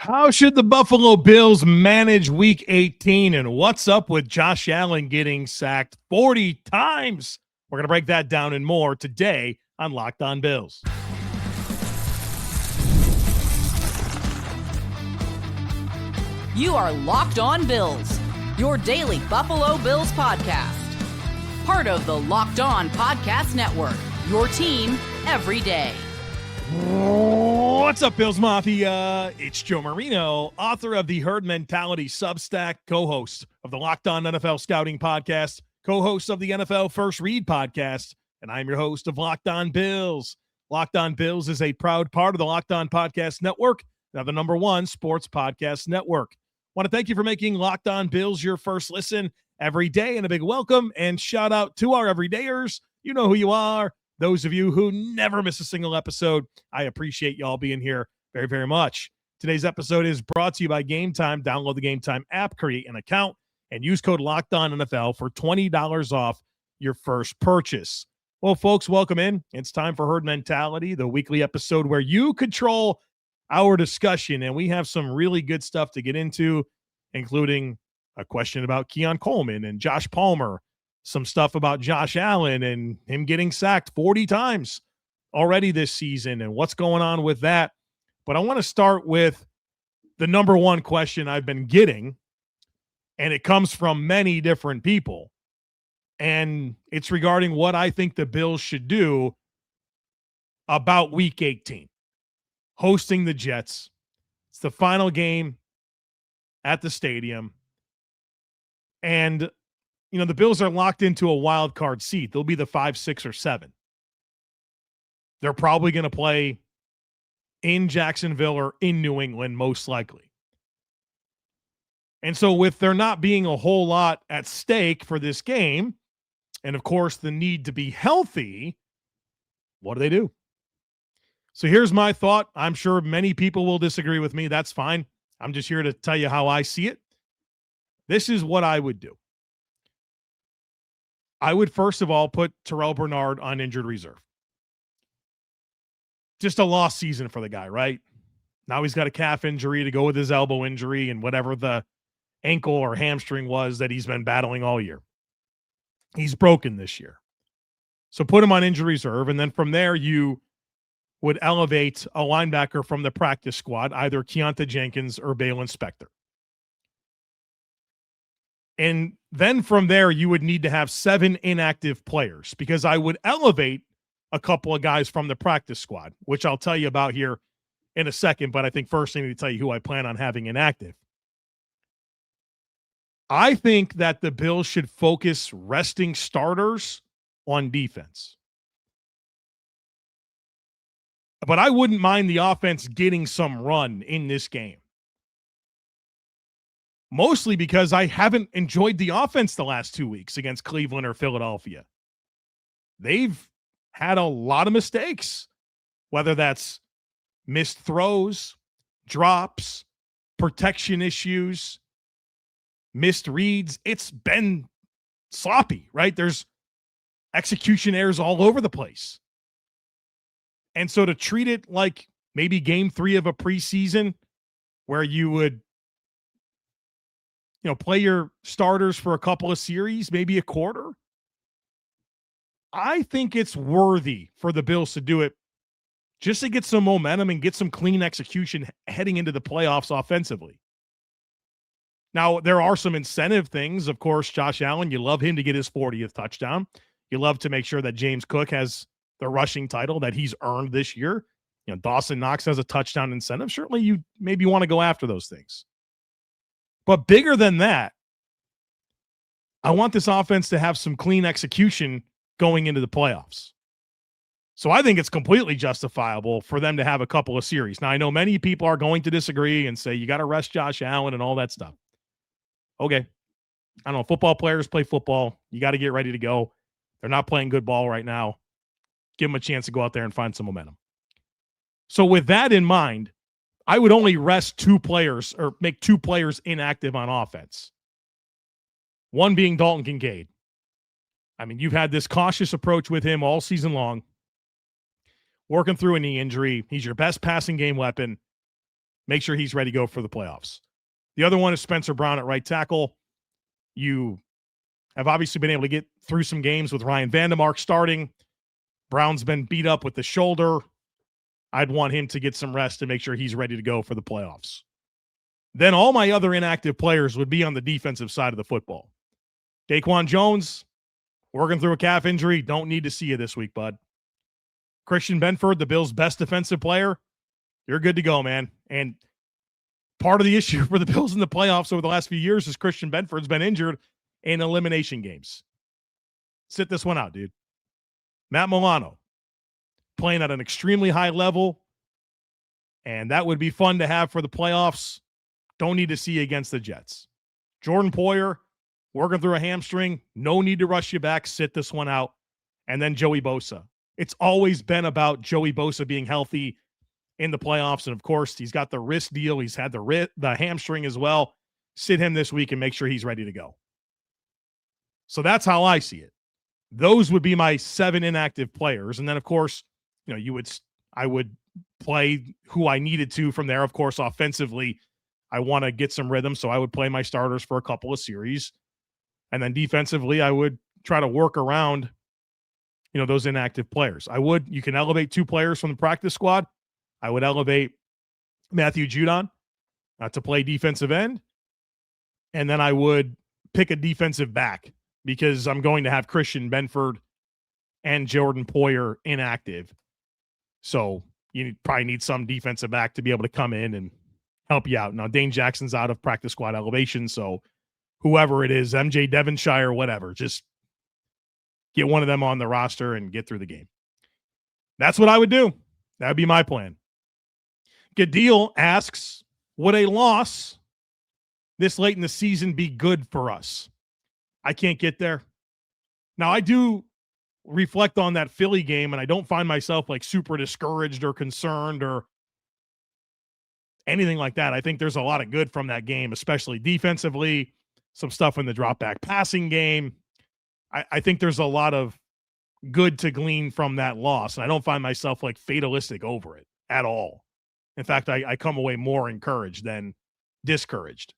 How should the Buffalo Bills manage Week 18, and what's up with Josh Allen getting sacked 40 times? We're going to break that down and more today on Locked On Bills. You are Locked On Bills, your daily Buffalo Bills podcast. Part of the Locked On Podcast Network, your team every day. What's up, Bills Mafia? It's Joe Marino, author of the Herd Mentality Substack, co-host of the Locked On NFL Scouting Podcast, co-host of the NFL First Read Podcast, and I'm your host of Locked On Bills. Locked On Bills is a proud part of the Locked On Podcast Network, now the #1 sports podcast network. Want to thank you for making Locked On Bills your first listen every day, and a big welcome and shout out to our everydayers. You know who you are. Those of you who never miss a single episode, I appreciate y'all being here very, very much. Today's episode is brought to you by Game Time. Download the Game Time app, create an account, and use code LOCKEDONNFL for $20 off your first purchase. Well, folks, welcome in. It's time for Herd Mentality, the weekly episode where you control our discussion, and we have some really good stuff to get into, including a question about Keon Coleman and Josh Palmer, some stuff about Josh Allen and him getting sacked 40 times already this season and what's going on with that. But I want to start with the #1 question I've been getting, and it comes from many different people. And it's regarding what I think the Bills should do about Week 18, hosting the Jets. It's the final game at the stadium. And you know, the Bills are locked into a wild card seat. They'll be the 5, 6, or 7. They're probably going to play in Jacksonville or in New England, most likely. And so with there not being a whole lot at stake for this game, and of course the need to be healthy, what do? So here's my thought. I'm sure many people will disagree with me. That's fine. I'm just here to tell you how I see it. This is what I would do. I would first of all put Terrell Bernard on injured reserve. Just a lost season for the guy, right? Now he's got a calf injury to go with his elbow injury and whatever the ankle or hamstring was that he's been battling all year. He's broken this year. So put him on injured reserve, and then from there you would elevate a linebacker from the practice squad, either Keontae Jenkins or Balin Spector. And then from there, you would need to have 7 inactive players, because I would elevate a couple of guys from the practice squad, which I'll tell you about here in a second. But I think first I need to tell you who I plan on having inactive. I think that the Bills should focus resting starters on defense. But I wouldn't mind the offense getting some run in this game. Mostly because I haven't enjoyed the offense the last 2 weeks against Cleveland or Philadelphia. They've had a lot of mistakes, whether that's missed throws, drops, protection issues, missed reads. It's been sloppy, right? There's execution errors all over the place. And so to treat it like maybe game 3 of a preseason where you would play your starters for a couple of series, maybe a quarter. I think it's worthy for the Bills to do it just to get some momentum and get some clean execution heading into the playoffs offensively. Now, there are some incentive things. Of course, Josh Allen, you love him to get his 40th touchdown. You love to make sure that James Cook has the rushing title that he's earned this year. Dawson Knox has a touchdown incentive. Certainly, you maybe want to go after those things. But bigger than that, I want this offense to have some clean execution going into the playoffs. So I think it's completely justifiable for them to have a couple of series. Now, I know many people are going to disagree and say you got to rest Josh Allen and all that stuff. Okay. I don't know. Football players play football. You got to get ready to go. They're not playing good ball right now. Give them a chance to go out there and find some momentum. So with that in mind, I would only rest 2 players or make 2 players inactive on offense. One being Dalton Kincaid. I mean, you've had this cautious approach with him all season long, working through a knee injury. He's your best passing game weapon. make sure he's ready to go for the playoffs. The other one is Spencer Brown at right tackle. You have obviously been able to get through some games with Ryan Vandemark starting. Brown's been beat up with the shoulder. I'd want him to get some rest to make sure he's ready to go for the playoffs. Then all my other inactive players would be on the defensive side of the football. Daquan Jones, working through a calf injury. Don't need to see you this week, bud. Christian Benford, the Bills' best defensive player. You're good to go, man. And part of the issue for the Bills in the playoffs over the last few years is Christian Benford's been injured in elimination games. Sit this one out, dude. Matt Milano, playing at an extremely high level, and that would be fun to have for the playoffs. Don't need to see you against the Jets. Jordan Poyer, working through a hamstring. No need to rush you back. Sit this one out. And then Joey Bosa. It's always been about Joey Bosa being healthy in the playoffs. And, of course, he's got the wrist deal. He's had the hamstring as well. Sit him this week and make sure he's ready to go. So that's how I see it. Those would be my 7 inactive players. And then, of course, I would play who I needed to from there. Of course, offensively, I want to get some rhythm, so I would play my starters for a couple of series. And then defensively, I would try to work around, those inactive players. You can elevate 2 players from the practice squad. I would elevate Matthew Judon to play defensive end. And then I would pick a defensive back because I'm going to have Christian Benford and Jordan Poyer inactive. So you probably need some defensive back to be able to come in and help you out. Now, Dane Jackson's out of practice squad elevation, so whoever it is, MJ Devonshire, whatever, just get one of them on the roster and get through the game. That's what I would do. That would be my plan. Gadil asks, would a loss this late in the season be good for us? I can't get there. Now, I do reflect on that Philly game, and I don't find myself like super discouraged or concerned or anything like that. I think there's a lot of good from that game, especially defensively, some stuff in the drop back passing game. I think there's a lot of good to glean from that loss, and I don't find myself like fatalistic over it at all. In fact, I come away more encouraged than discouraged.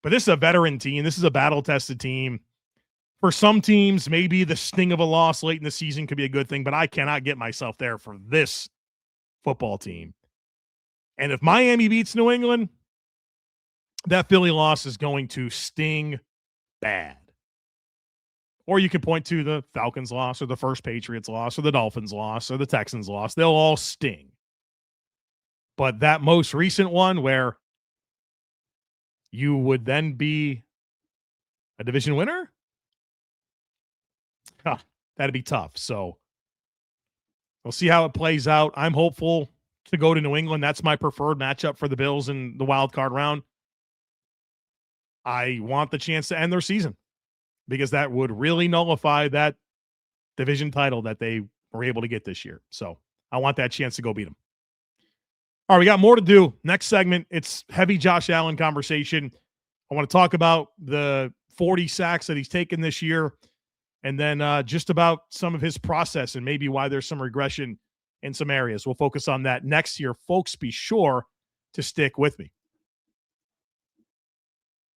But this is a veteran team. This is a battle-tested team. For some teams, maybe the sting of a loss late in the season could be a good thing, but I cannot get myself there for this football team. And if Miami beats New England, that Philly loss is going to sting bad. Or you can point to the Falcons loss or the first Patriots loss or the Dolphins loss or the Texans loss. They'll all sting. But that most recent one where you would then be a division winner, that'd be tough. So we'll see how it plays out. I'm hopeful to go to New England. That's my preferred matchup for the Bills in the wild card round. I want the chance to end their season because that would really nullify that division title that they were able to get this year. So I want that chance to go beat them. All right, we got more to do. Next segment, it's heavy Josh Allen conversation. I want to talk about the 40 sacks that he's taken this year, and then just about some of his process and maybe why there's some regression in some areas. We'll focus on that next year. Folks, be sure to stick with me.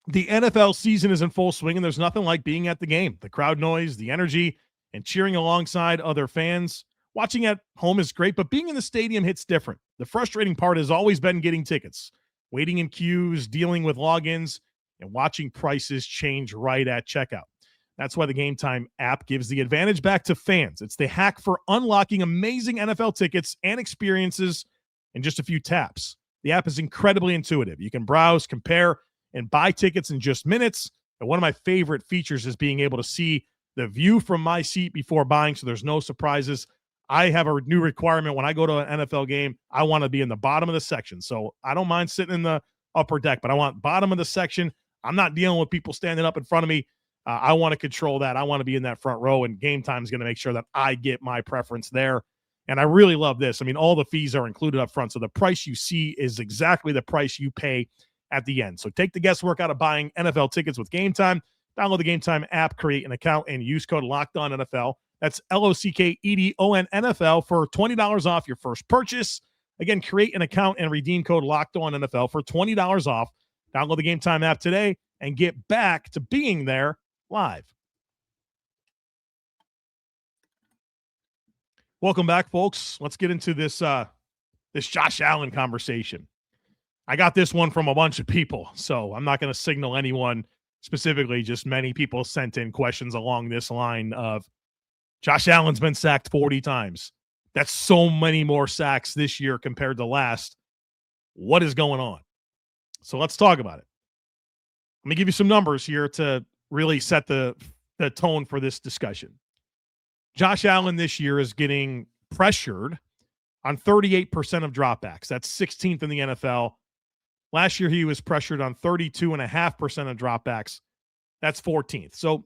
The NFL season is in full swing, and there's nothing like being at the game. The crowd noise, the energy, and cheering alongside other fans. Watching at home is great, but being in the stadium hits different. The frustrating part has always been getting tickets, waiting in queues, dealing with logins, and watching prices change right at checkout. That's why the Game Time app gives the advantage back to fans. It's the hack for unlocking amazing NFL tickets and experiences in just a few taps. The app is incredibly intuitive. You can browse, compare, and buy tickets in just minutes. And one of my favorite features is being able to see the view from my seat before buying, so there's no surprises. I have a new requirement when I go to an NFL game. I want to be in the bottom of the section. So I don't mind sitting in the upper deck, but I want bottom of the section. I'm not dealing with people standing up in front of me. I want to control that. I want to be in that front row, and Game Time is going to make sure that I get my preference there. And I really love this. I mean, all the fees are included up front. So the price you see is exactly the price you pay at the end. So take the guesswork out of buying NFL tickets with Game Time. Download the Game Time app, create an account, and use code LOCKEDONNFL. That's LOCKEDON NFL for $20 off your first purchase. Again, create an account and redeem code Locked On NFL for $20 off. Download the Game Time app today and get back to being there live. Welcome back, folks. Let's get into this Josh Allen conversation. I got this one from a bunch of people, so I'm not going to signal anyone specifically. Just many people sent in questions along this line of Josh Allen's been sacked 40 times. That's so many more sacks this year compared to last. What is going on? So let's talk about it. Let me give you some numbers here to really set the tone for this discussion. Josh Allen this year is getting pressured on 38% of dropbacks. That's 16th in the NFL. Last year, he was pressured on 32.5% of dropbacks. That's 14th. So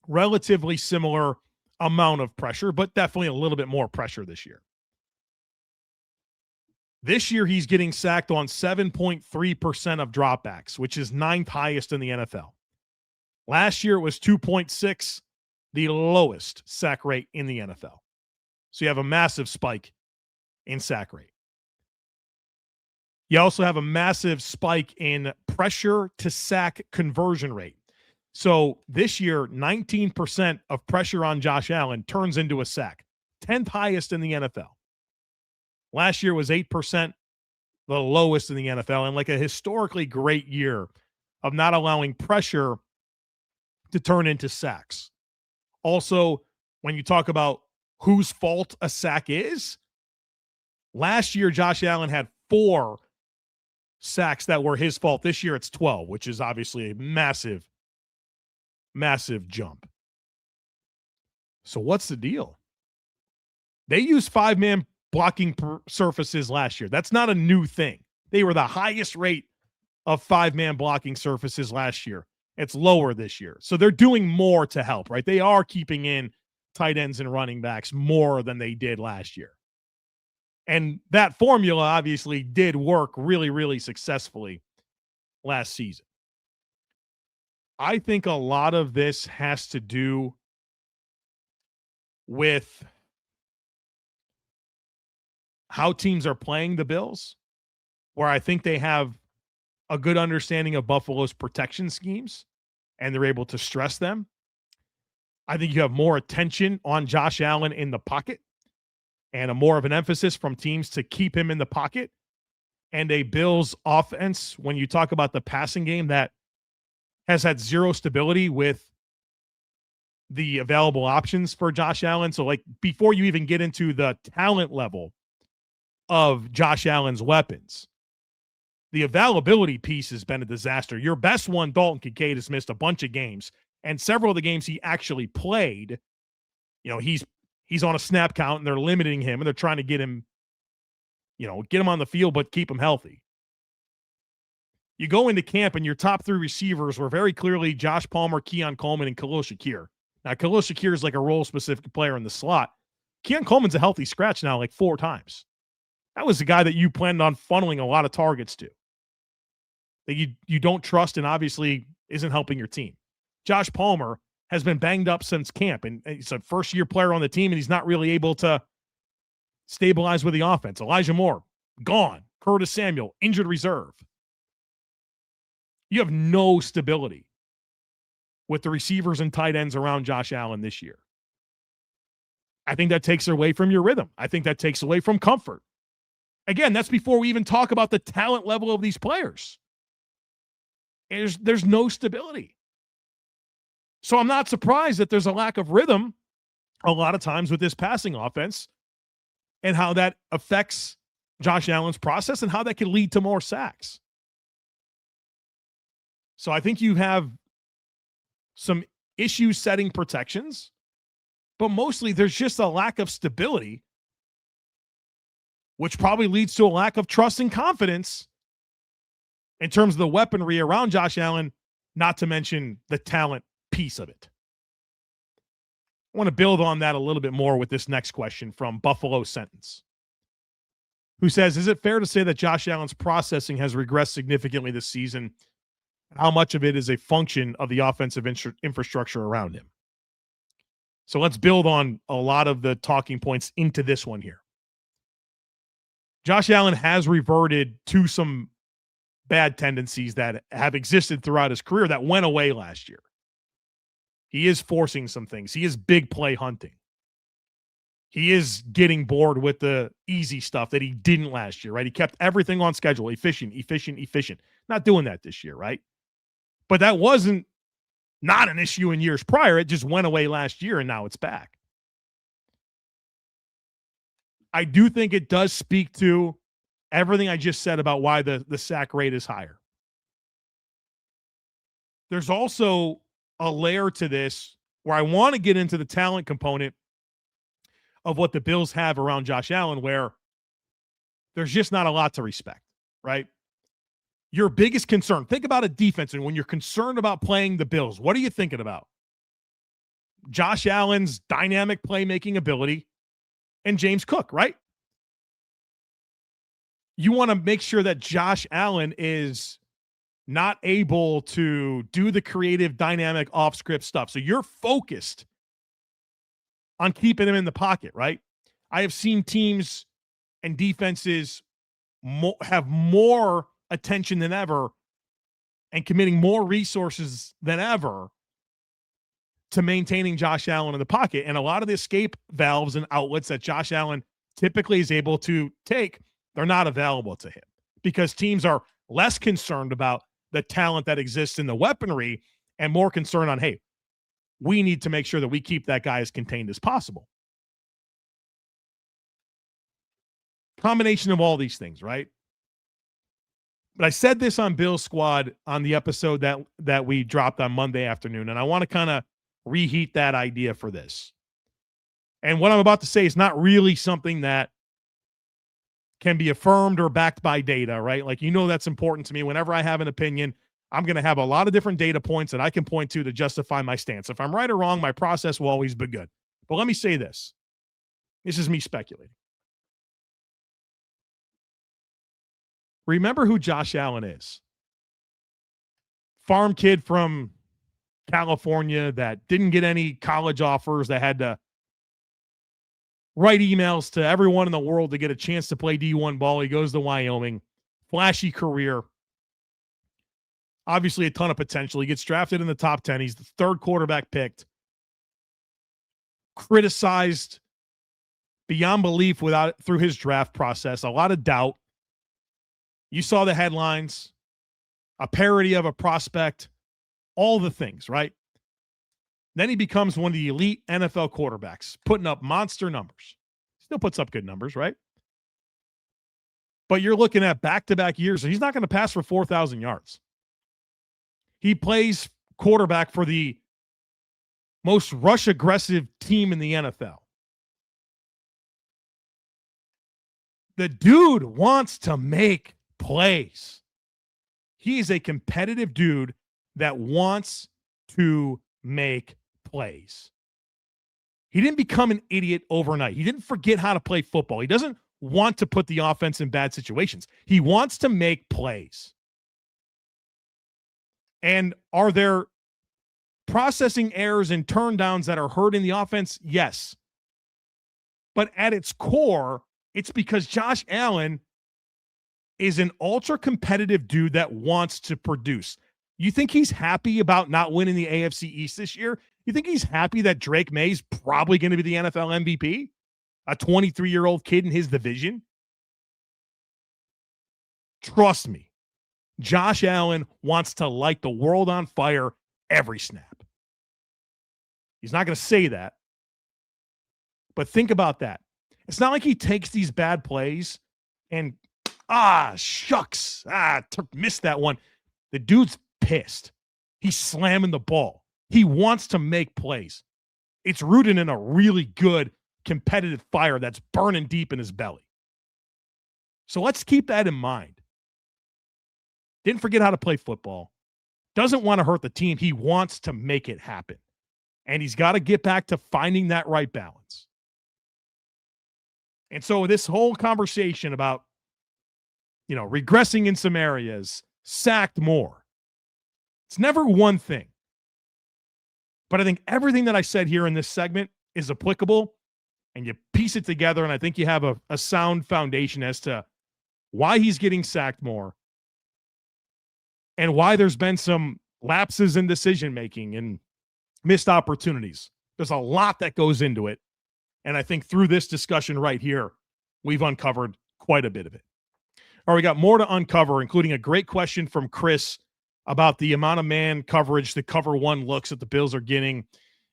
relatively similar amount of pressure, but definitely a little bit more pressure this year. This year, he's getting sacked on 7.3% of dropbacks, which is 9th highest in the NFL. Last year, it was 2.6, the lowest sack rate in the NFL. So you have a massive spike in sack rate. You also have a massive spike in pressure to sack conversion rate. So this year, 19% of pressure on Josh Allen turns into a sack, 10th highest in the NFL. Last year was 8%, the lowest in the NFL, and like a historically great year of not allowing pressure to turn into sacks. Also, when you talk about whose fault a sack is, last year Josh Allen had 4 sacks that were his fault. This year it's 12, which is obviously a massive, massive jump. So what's the deal? They used 5-man blocking surfaces last year. That's not a new thing. They were the highest rate of 5-man blocking surfaces last year. It's lower this year. So they're doing more to help, right? They are keeping in tight ends and running backs more than they did last year. And that formula obviously did work really, really successfully last season. I think a lot of this has to do with how teams are playing the Bills, where I think they have a good understanding of Buffalo's protection schemes and they're able to stress them. I think you have more attention on Josh Allen in the pocket and a more of an emphasis from teams to keep him in the pocket. And a Bills offense, when you talk about the passing game, that has had zero stability with the available options for Josh Allen. So, like, before you even get into the talent level of Josh Allen's weapons, the availability piece has been a disaster. Your best one, Dalton Kincaid, has missed a bunch of games, and several of the games he actually played, you know, he's on a snap count and they're limiting him and they're trying to get him on the field, but keep him healthy. You go into camp and your top 3 receivers were very clearly Josh Palmer, Keon Coleman, and Khalil Shakir. Now, Khalil Shakir is like a role-specific player in the slot. Keon Coleman's a healthy scratch now like 4 times. That was the guy that you planned on funneling a lot of targets to, that you don't trust and obviously isn't helping your team. Josh Palmer has been banged up since camp, and he's a first-year player on the team, and he's not really able to stabilize with the offense. Elijah Moore, gone. Curtis Samuel, injured reserve. You have no stability with the receivers and tight ends around Josh Allen this year. I think that takes away from your rhythm. I think that takes away from comfort. Again, that's before we even talk about the talent level of these players. There's no stability. So I'm not surprised that there's a lack of rhythm a lot of times with this passing offense and how that affects Josh Allen's process and how that can lead to more sacks. So I think you have some issues setting protections, but mostly there's just a lack of stability, which probably leads to a lack of trust and confidence in terms of the weaponry around Josh Allen, not to mention the talent piece of it. I want to build on that a little bit more with this next question from Buffalo Sentence, who says, is it fair to say that Josh Allen's processing has regressed significantly this season? How much of it is a function of the offensive infrastructure around him? So let's build on a lot of the talking points into this one here. Josh Allen has reverted to some bad tendencies that have existed throughout his career that went away last year. He is forcing some things. He is big play hunting. He is getting bored with the easy stuff that he didn't last year, right? He kept everything on schedule, efficient. Not doing that this year, right? But that wasn't not an issue in years prior. It just went away last year, and now it's back. I do think it does speak to everything I just said about why the sack rate is higher. There's also a layer to this where I want to get into the talent component of what the Bills have around Josh Allen, where there's just not a lot to respect, right? Your biggest concern, think about a defense, and when you're concerned about playing the Bills, what are you thinking about? Josh Allen's dynamic playmaking ability and James Cook, right? You want to make sure that Josh Allen is not able to do the creative, dynamic, off-script stuff. So you're focused on keeping him in the pocket, right? I have seen teams and defenses have more attention than ever and committing more resources than ever to maintaining Josh Allen in the pocket. And a lot of the escape valves and outlets that Josh Allen typically is able to take, they're not available to him because teams are less concerned about the talent that exists in the weaponry and more concerned on, hey, we need to make sure that we keep that guy as contained as possible. Combination of all these things, right? But I said this on Bill's Squad on the episode that we dropped on Monday afternoon, and I want to kind of reheat that idea for this. And what I'm about to say is not really something that can be affirmed or backed by data, right? Like, that's important to me. Whenever I have an opinion, I'm going to have a lot of different data points that I can point to justify my stance. If I'm right or wrong, my process will always be good. But let me say this. This is me speculating. Remember who Josh Allen is. Farm kid from California that didn't get any college offers, that had to write emails to everyone in the world to get a chance to play D1 ball. He goes to Wyoming. Flashy career. Obviously a ton of potential. He gets drafted in the top 10. He's the third quarterback picked. Criticized beyond belief through his draft process. A lot of doubt. You saw the headlines. A parody of a prospect. All the things, right? Then he becomes one of the elite NFL quarterbacks, putting up monster numbers. Still puts up good numbers, right? But you're looking at back-to-back years, and he's not going to pass for 4,000 yards. He plays quarterback for the most rush-aggressive team in the NFL. The dude wants to make plays. He is a competitive dude that wants to make plays. He didn't become an idiot overnight. He didn't forget how to play football. He doesn't want to put the offense in bad situations. He wants to make plays. And are there processing errors and turndowns that are hurting the offense? Yes. But at its core, it's because Josh Allen is an ultra-competitive dude that wants to produce. You think he's happy about not winning the AFC East this year? You think he's happy that Drake May's probably going to be the NFL MVP? A 23-year-old kid in his division? Trust me. Josh Allen wants to light the world on fire every snap. He's not going to say that. But think about that. It's not like he takes these bad plays and, shucks, missed that one. The dude's pissed. He's slamming the ball. He wants to make plays. It's rooted in a really good competitive fire that's burning deep in his belly. So let's keep that in mind. Didn't forget how to play football. Doesn't want to hurt the team. He wants to make it happen. And he's got to get back to finding that right balance. And so this whole conversation about, regressing in some areas, sacked more. It's never one thing. But I think everything that I said here in this segment is applicable, and you piece it together, and I think you have a sound foundation as to why he's getting sacked more, and why there's been some lapses in decision-making and missed opportunities. There's a lot that goes into it. And I think through this discussion right here, we've uncovered quite a bit of it. All right, we got more to uncover, including a great question from Chris about the amount of man coverage, the cover one looks that the Bills are getting,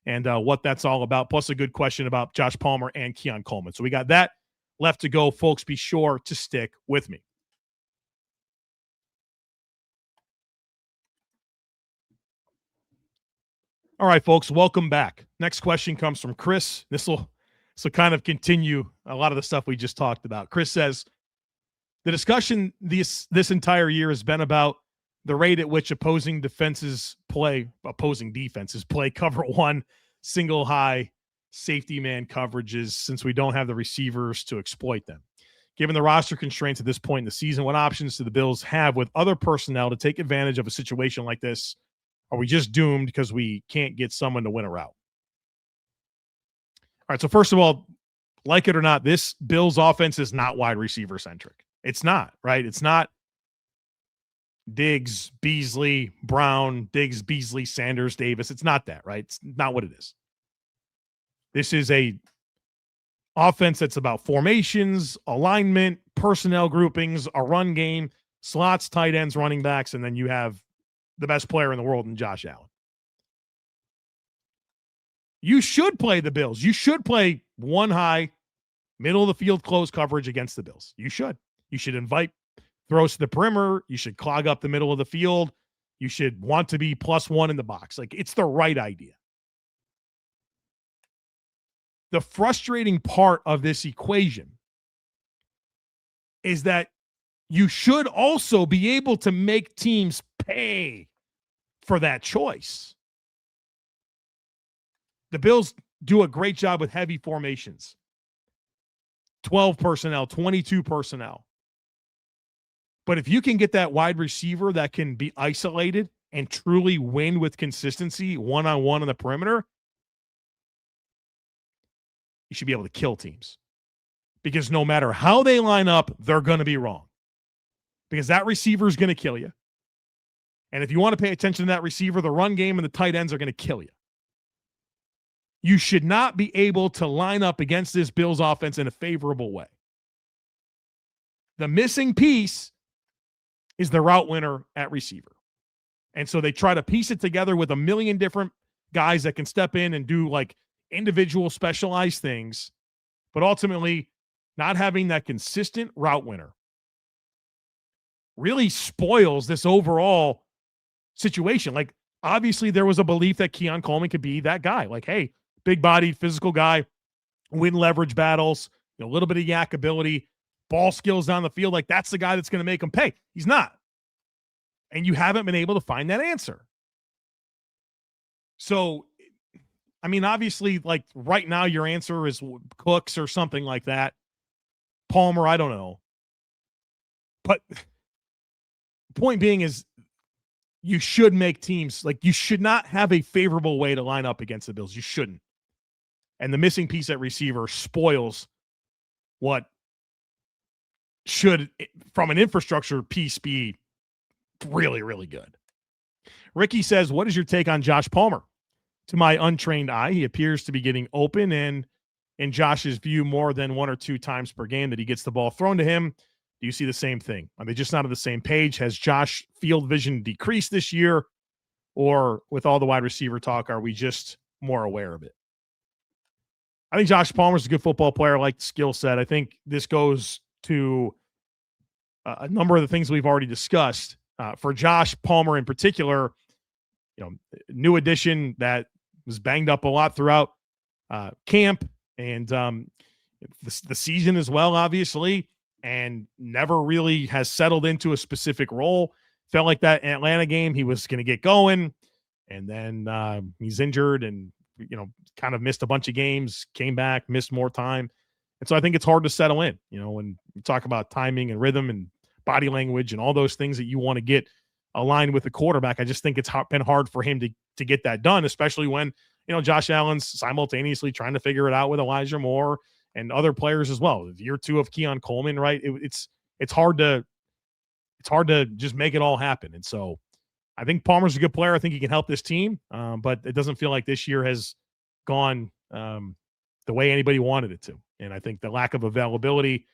and what that's all about, plus a good question about Josh Palmer and Keon Coleman. So we got that left to go, folks. Be sure to stick with me. All right, folks, welcome back. Next question comes from Chris. This will kind of continue a lot of the stuff we just talked about. Chris says, the discussion this entire year has been about the rate at which opposing defenses play cover one, single high safety man coverages, since we don't have the receivers to exploit them. Given the roster constraints at this point in the season, what options do the Bills have with other personnel to take advantage of a situation like this? Are we just doomed because we can't get someone to win a route? All right, so first of all, like it or not, this Bills offense is not wide receiver centric. It's not, right? It's not Diggs, Beasley, Brown, Diggs, Beasley, Sanders, Davis. It's not that, right? It's not what it is. This is a offense that's about formations, alignment, personnel groupings, a run game, slots, tight ends, running backs, and then you have the best player in the world in Josh Allen. You should play the Bills. You should play one high, middle of the field, close coverage against the Bills. You should. You should invite throws to the perimeter. You should clog up the middle of the field. You should want to be +1 in the box. Like, it's the right idea. The frustrating part of this equation is that you should also be able to make teams pay for that choice. The Bills do a great job with heavy formations. 12 personnel, 22 personnel. But if you can get that wide receiver that can be isolated and truly win with consistency, one-on-one on the perimeter, you should be able to kill teams. Because no matter how they line up, they're going to be wrong. Because that receiver is going to kill you. And if you want to pay attention to that receiver, the run game and the tight ends are going to kill you. You should not be able to line up against this Bills offense in a favorable way. The missing piece is the route winner at receiver. And so they try to piece it together with a million different guys that can step in and do like individual specialized things, but ultimately not having that consistent route winner really spoils this overall situation. Like, obviously there was a belief that Keon Coleman could be that guy. Like, hey, big-bodied, physical guy, win leverage battles, a little bit of yak ability, ball skills down the field. Like, that's the guy that's going to make him pay. He's not. And you haven't been able to find that answer. So, I mean, obviously, like right now, your answer is Cooks or something like that. Palmer, I don't know. But point being is, you should make teams, like, you should not have a favorable way to line up against the Bills. You shouldn't. And the missing piece at receiver spoils what should, from an infrastructure piece, be really, really good. Ricky says, what is your take on Josh Palmer? To my untrained eye, he appears to be getting open, and in Josh's view, more than 1 or 2 times per game that he gets the ball thrown to him. Do you see the same thing? Are they just not on the same page? Has Josh field vision decreased this year? Or with all the wide receiver talk, are we just more aware of it? I think Josh Palmer's a good football player, like the skill set. I think this goes to a number of the things we've already discussed. For Josh Palmer in particular, new addition that was banged up a lot throughout camp and the season as well, obviously, and never really has settled into a specific role. Felt like that Atlanta game, he was going to get going, and then he's injured and, kind of missed a bunch of games, came back, missed more time. And so I think it's hard to settle in, when you talk about timing and rhythm and body language and all those things that you want to get aligned with the quarterback. I just think it's been hard for him to get that done, especially when, Josh Allen's simultaneously trying to figure it out with Elijah Moore and other players as well. Year 2 of Keon Coleman, right? It's it's hard to just make it all happen. And so I think Palmer's a good player. I think he can help this team, but it doesn't feel like this year has gone the way anybody wanted it to. And I think the lack of availability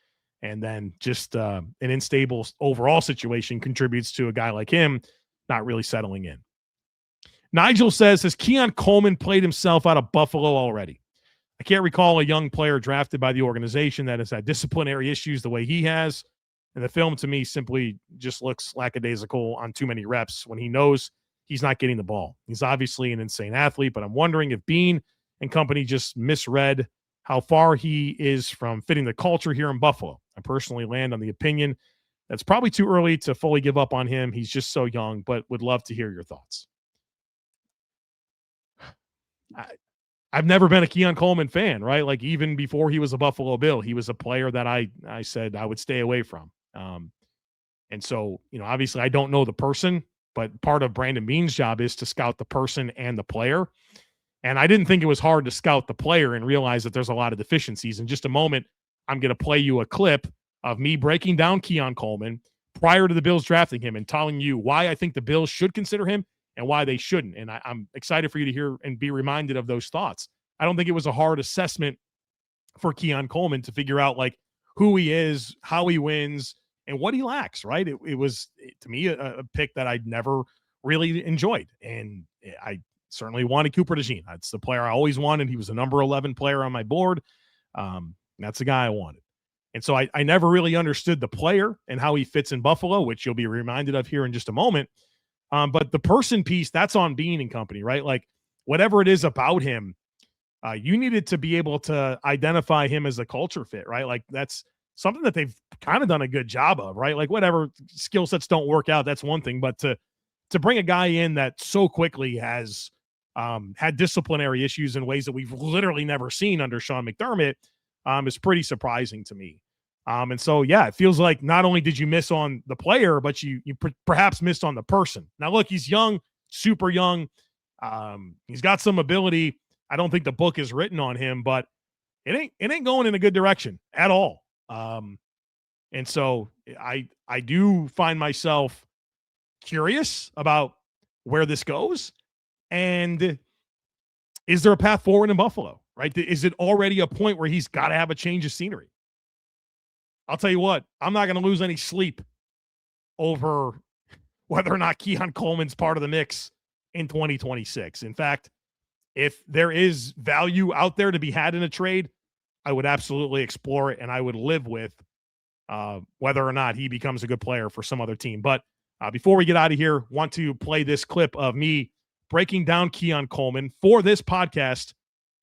and then just an unstable overall situation contributes to a guy like him not really settling in. Nigel says, has Keon Coleman played himself out of Buffalo already? I can't recall a young player drafted by the organization that has had disciplinary issues the way he has. And the film, to me, simply just looks lackadaisical on too many reps when he knows he's not getting the ball. He's obviously an insane athlete, but I'm wondering if Bean and company just misread how far he is from fitting the culture here in Buffalo. I personally land on the opinion that's probably too early to fully give up on him. He's just so young, but would love to hear your thoughts. I've never been a Keon Coleman fan, right? Like even before he was a Buffalo Bill, he was a player that I said I would stay away from. And so, obviously I don't know the person, but part of Brandon Bean's job is to scout the person and the player. And I didn't think it was hard to scout the player and realize that there's a lot of deficiencies. In just a moment, I'm going to play you a clip of me breaking down Keon Coleman prior to the Bills drafting him and telling you why I think the Bills should consider him and why they shouldn't. And I'm excited for you to hear and be reminded of those thoughts. I don't think it was a hard assessment for Keon Coleman to figure out like who he is, how he wins, and what he lacks, right? It was, to me, a pick that I'd never really enjoyed. And I certainly wanted Cooper DeJean. That's the player I always wanted. He was a number 11 player on my board. That's the guy I wanted. And so I never really understood the player and how he fits in Buffalo, which you'll be reminded of here in just a moment. But the person piece, that's on Bean and company, right? Like whatever it is about him, you needed to be able to identify him as a culture fit, right? Like that's something that they've kind of done a good job of, right? Like whatever skill sets don't work out, that's one thing. But to bring a guy in that so quickly has had disciplinary issues in ways that we've literally never seen under Sean McDermott is pretty surprising to me. And so, yeah, it feels like not only did you miss on the player, but you perhaps missed on the person. Now, look, he's young, super young. He's got some ability. I don't think the book is written on him, but it ain't going in a good direction at all. And so I do find myself curious about where this goes. And is there a path forward in Buffalo, right? Is it already a point where he's got to have a change of scenery? I'll tell you what, I'm not going to lose any sleep over whether or not Keon Coleman's part of the mix in 2026. In fact, if there is value out there to be had in a trade, I would absolutely explore it, and I would live with whether or not he becomes a good player for some other team. But before we get out of here, want to play this clip of me breaking down Keon Coleman for this podcast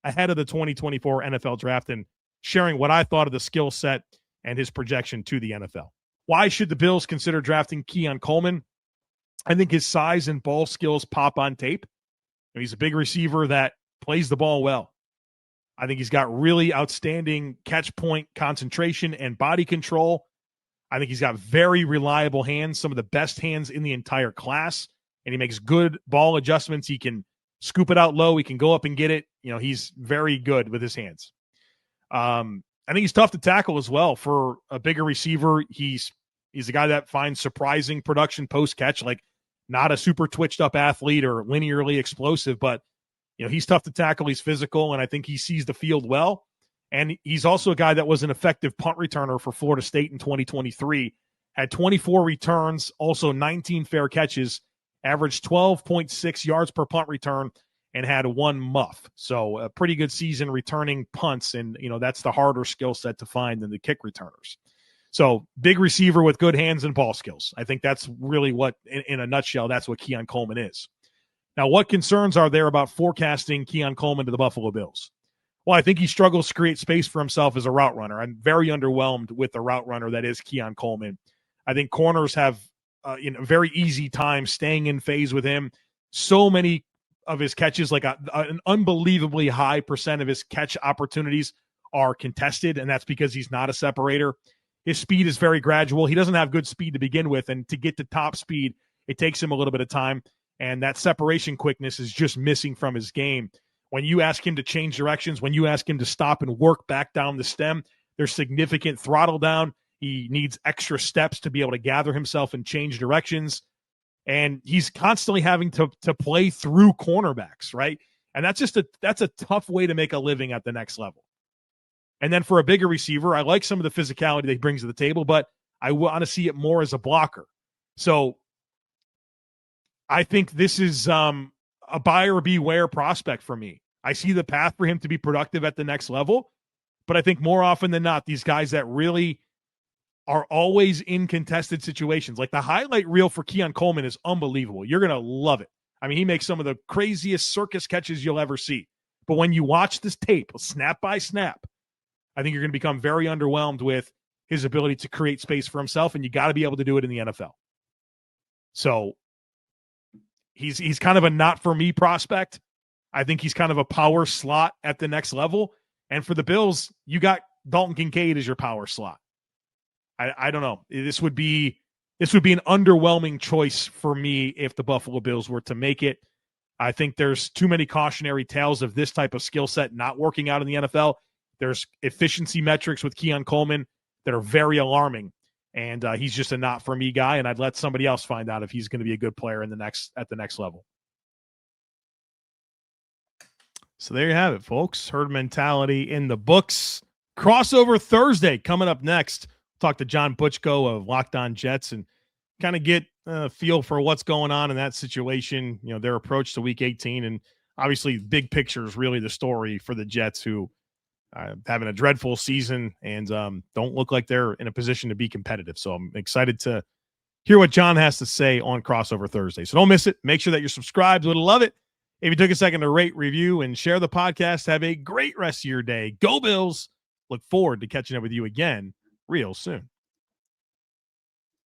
ahead of the 2024 NFL Draft and sharing what I thought of the skill set and his projection to the NFL. Why should the Bills consider drafting Keon Coleman? I think his size and ball skills pop on tape. He's a big receiver that plays the ball well. I think he's got really outstanding catch point concentration and body control. I think he's got very reliable hands, some of the best hands in the entire class, and he makes good ball adjustments. He can scoop it out low. He can go up and get it. He's very good with his hands. I think he's tough to tackle as well for a bigger receiver. He's a guy that finds surprising production post-catch, like not a super twitched up athlete or linearly explosive, but he's tough to tackle. He's physical, and I think he sees the field well. And he's also a guy that was an effective punt returner for Florida State in 2023, had 24 returns, also 19 fair catches, averaged 12.6 yards per punt return, and had one muff. So a pretty good season returning punts, and that's the harder skill set to find than the kick returners. So big receiver with good hands and ball skills. I think that's really what, in a nutshell, that's what Keon Coleman is. Now, what concerns are there about forecasting Keon Coleman to the Buffalo Bills? Well, I think he struggles to create space for himself as a route runner. I'm very underwhelmed with the route runner that is Keon Coleman. I think corners have a very easy time staying in phase with him. So many of his catches, like an unbelievably high percent of his catch opportunities are contested, and that's because he's not a separator. His speed is very gradual. He doesn't have good speed to begin with, and to get to top speed, it takes him a little bit of time, and that separation quickness is just missing from his game. When you ask him to change directions, when you ask him to stop and work back down the stem, there's significant throttle down He needs extra steps to be able to gather himself and change directions. And he's constantly having to play through cornerbacks, right? And that's a tough way to make a living at the next level. And then for a bigger receiver, I like some of the physicality that he brings to the table, but I want to see it more as a blocker. So I think this is a buyer beware prospect for me. I see the path for him to be productive at the next level, but I think more often than not, these guys that really are always in contested situations, like the highlight reel for Keon Coleman is unbelievable. You're going to love it. I mean, he makes some of the craziest circus catches you'll ever see. But when you watch this tape, snap by snap, I think you're going to become very underwhelmed with his ability to create space for himself, and you got to be able to do it in the NFL. So he's kind of a not-for-me prospect. I think he's kind of a power slot at the next level. And for the Bills, you got Dalton Kincaid as your power slot. I don't know. This would be an underwhelming choice for me if the Buffalo Bills were to make it. I think there's too many cautionary tales of this type of skill set not working out in the NFL. There's efficiency metrics with Keon Coleman that are very alarming, and he's just a not-for-me guy, and I'd let somebody else find out if he's going to be a good player at the next level. So there you have it, folks. Herd mentality in the books. Crossover Thursday coming up next. Talk to John Butchko of Locked On Jets and kind of get a feel for what's going on in that situation, their approach to Week 18. And obviously, big picture is really the story for the Jets, who having a dreadful season and don't look like they're in a position to be competitive. So I'm excited to hear what John has to say on Crossover Thursday. So don't miss it. Make sure that you're subscribed. Would love it if you took a second to rate, review, and share the podcast. Have a great rest of your day. Go Bills. Look forward to catching up with you again real soon.